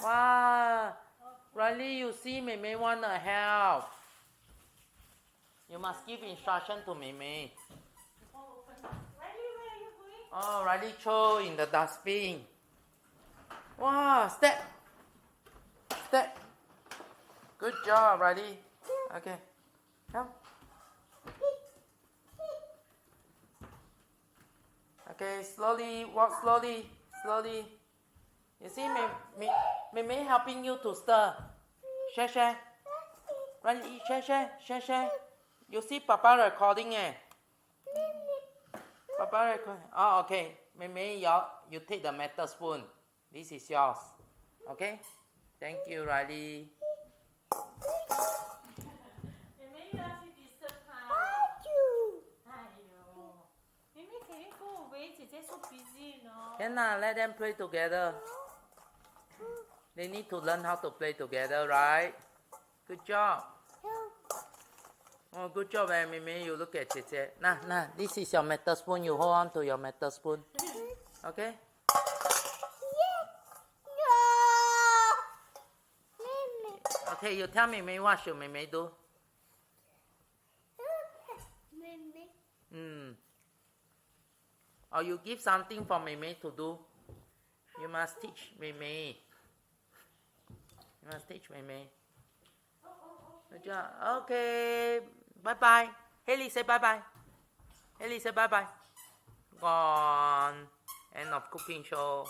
Wow. Riley, you see Mei wanna help. You must give instruction to Mei. Riley, where are you going? Oh, Riley throw in the dustbin. Wow, step. Step. Good job, Riley. Okay. Come. Okay, slowly, walk slowly, slowly. You see, Mei helping you to stir. Share. Riley, share. You see Papa recording Papa recording. Oh, okay. Mei, you take the metal spoon. This is yours. Okay? Thank you, Riley. Maybe you ask you disturb her. Maybe can you go away? They're so busy, you know. Can let them play together. They need to learn how to play together, right? Good job. Oh, good job, Mei. You look at Jie. Nah. This is your metal spoon. You hold on to your metal spoon. Okay? Okay, you tell Mei what should Mei do? Or you give something for Mei to do. You must teach Mei. You must teach Mei. Good job. Okay. Bye-bye. Haley, say bye-bye. Haley, say bye-bye. Gone. End of cooking show.